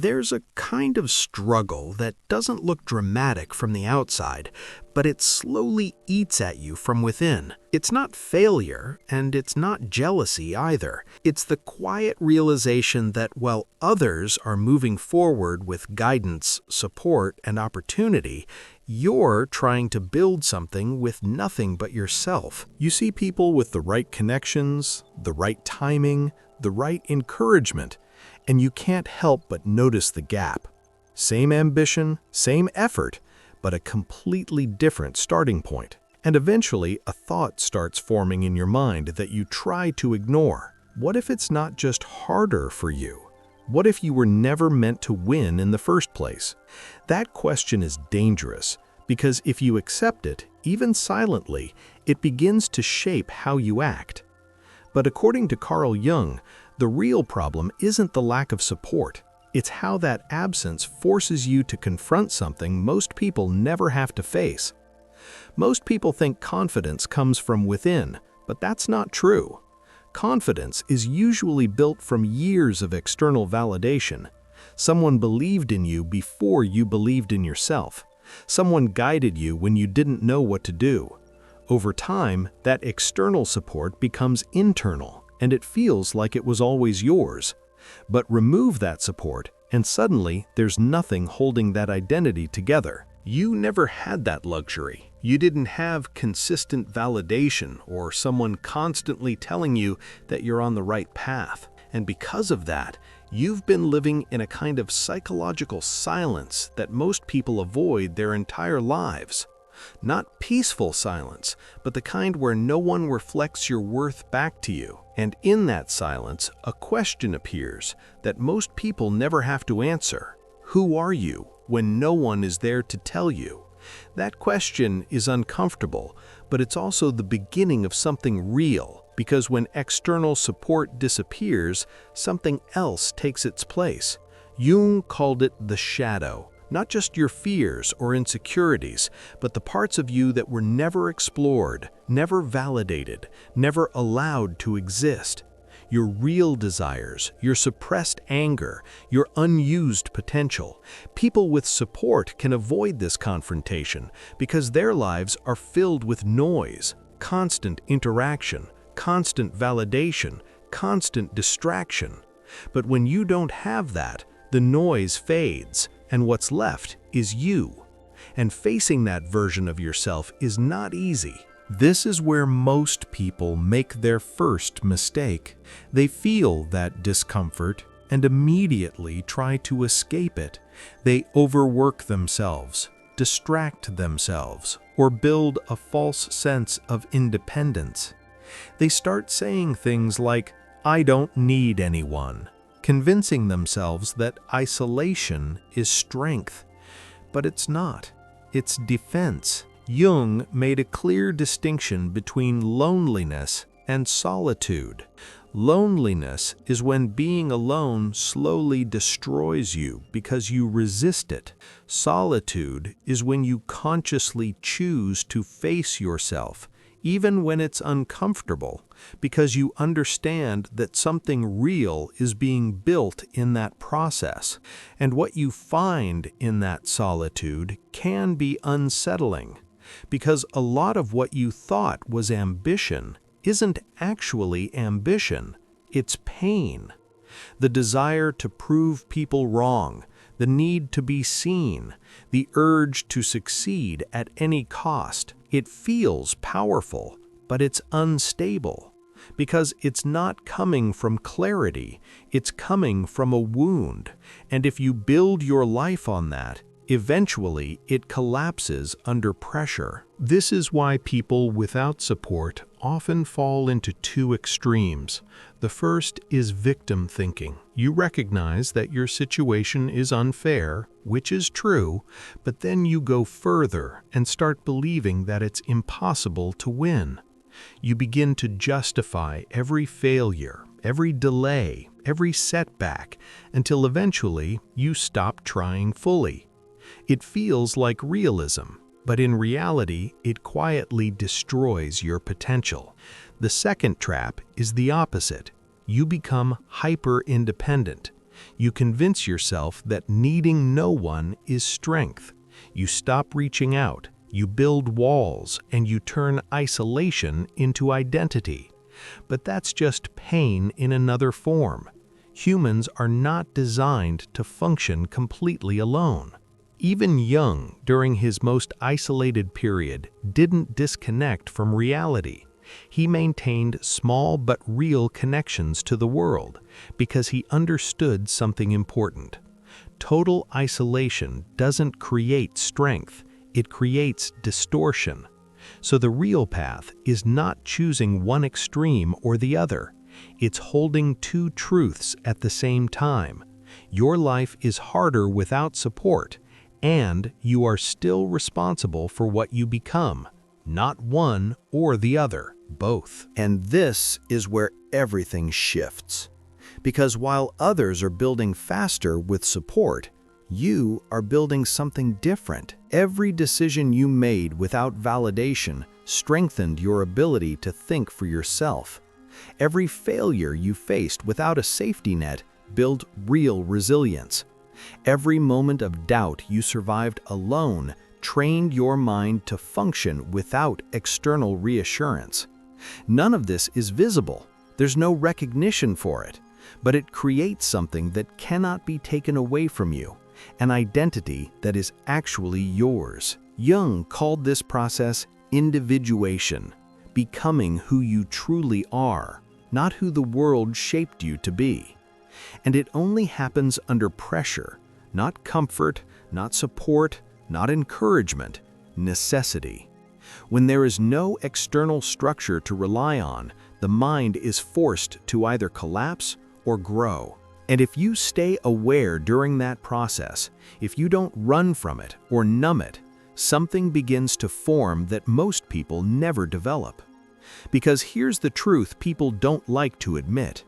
There's a kind of struggle that doesn't look dramatic from the outside, but it slowly eats at you from within. It's not failure, and it's not jealousy either. It's the quiet realization that while others are moving forward with guidance, support, and opportunity, you're trying to build something with nothing but yourself. You see people with the right connections, the right timing, the right encouragement, and you can't help but notice the gap. Same ambition, same effort, but a completely different starting point. And eventually, a thought starts forming in your mind that you try to ignore. What if it's not just harder for you? What if you were never meant to win in the first place? That question is dangerous, because if you accept it, even silently, it begins to shape how you act. But according to Carl Jung, the real problem isn't the lack of support. It's how that absence forces you to confront something most people never have to face. Most people think confidence comes from within, but that's not true. Confidence is usually built from years of external validation. Someone believed in you before you believed in yourself. Someone guided you when you didn't know what to do. Over time, that external support becomes internal, and it feels like it was always yours. But remove that support, and suddenly there's nothing holding that identity together. You never had that luxury. You didn't have consistent validation or someone constantly telling you that you're on the right path. And because of that, you've been living in a kind of psychological silence that most people avoid their entire lives. Not peaceful silence, but the kind where no one reflects your worth back to you. And in that silence, a question appears that most people never have to answer. Who are you when no one is there to tell you? That question is uncomfortable, but it's also the beginning of something real, because when external support disappears, something else takes its place. Jung called it the shadow. Not just your fears or insecurities, but the parts of you that were never explored, never validated, never allowed to exist. Your real desires, your suppressed anger, your unused potential. People with support can avoid this confrontation because their lives are filled with noise, constant interaction, constant validation, constant distraction. But when you don't have that, the noise fades, and what's left is you. And facing that version of yourself is not easy. This is where most people make their first mistake. They feel that discomfort and immediately try to escape it. They overwork themselves, distract themselves, or build a false sense of independence. They start saying things like, "I don't need anyone," convincing themselves that isolation is strength. But it's not. It's defense. Jung made a clear distinction between loneliness and solitude. Loneliness is when being alone slowly destroys you because you resist it. Solitude is when you consciously choose to face yourself, even when it's uncomfortable, because you understand that something real is being built in that process. And what you find in that solitude can be unsettling, because a lot of what you thought was ambition isn't actually ambition, it's pain. The desire to prove people wrong, the need to be seen, the urge to succeed at any cost. It feels powerful, but it's unstable, because it's not coming from clarity, it's coming from a wound. And if you build your life on that, eventually it collapses under pressure. This is why people without support often fall into two extremes. The first is victim thinking. You recognize that your situation is unfair, which is true, but then you go further and start believing that it's impossible to win. You begin to justify every failure, every delay, every setback, until eventually you stop trying fully. It feels like realism, but in reality, it quietly destroys your potential. The second trap is the opposite. You become hyper-independent. You convince yourself that needing no one is strength. You stop reaching out, you build walls, and you turn isolation into identity. But that's just pain in another form. Humans are not designed to function completely alone. Even Jung, during his most isolated period, didn't disconnect from reality. He maintained small but real connections to the world because he understood something important. Total isolation doesn't create strength, it creates distortion. So the real path is not choosing one extreme or the other. It's holding two truths at the same time. Your life is harder without support, and you are still responsible for what you become. Not one or the other, both. And this is where everything shifts. Because while others are building faster with support, you are building something different. Every decision you made without validation strengthened your ability to think for yourself. Every failure you faced without a safety net built real resilience. Every moment of doubt you survived alone trained your mind to function without external reassurance. None of this is visible. There's no recognition for it, but it creates something that cannot be taken away from you, an identity that is actually yours. Jung called this process individuation, becoming who you truly are, not who the world shaped you to be. And it only happens under pressure, not comfort, not support, not encouragement, necessity. When there is no external structure to rely on, the mind is forced to either collapse or grow. And if you stay aware during that process, if you don't run from it or numb it, something begins to form that most people never develop. Because here's the truth people don't like to admit.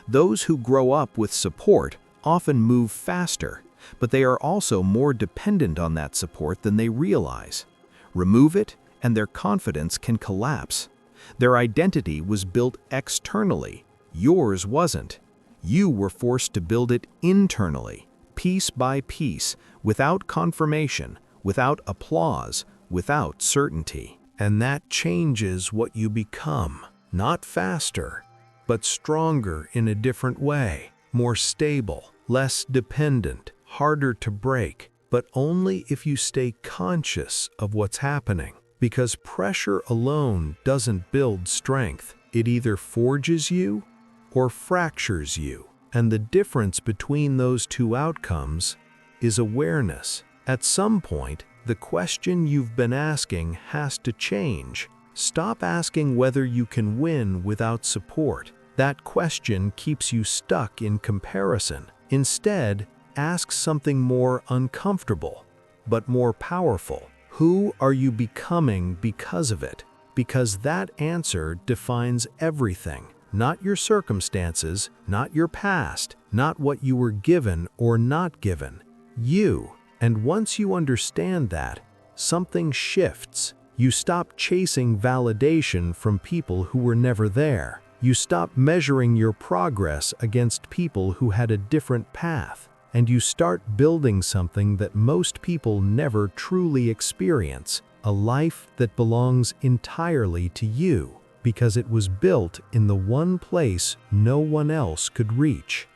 Those who grow up with support often move faster, but they are also more dependent on that support than they realize. Remove it, and their confidence can collapse. Their identity was built externally. Yours wasn't. You were forced to build it internally, piece by piece, without confirmation, without applause, without certainty. And that changes what you become. Not faster, but stronger in a different way. More stable, less dependent, harder to break, but only if you stay conscious of what's happening. Because pressure alone doesn't build strength. It either forges you or fractures you. And the difference between those two outcomes is awareness. At some point, the question you've been asking has to change. Stop asking whether you can win without support. That question keeps you stuck in comparison. Instead, ask something more uncomfortable, but more powerful. Who are you becoming because of it? Because that answer defines everything. Not your circumstances, not your past, not what you were given or not given. You. And once you understand that, something shifts. You stop chasing validation from people who were never there. You stop measuring your progress against people who had a different path. And you start building something that most people never truly experience, a life that belongs entirely to you, because it was built in the one place no one else could reach.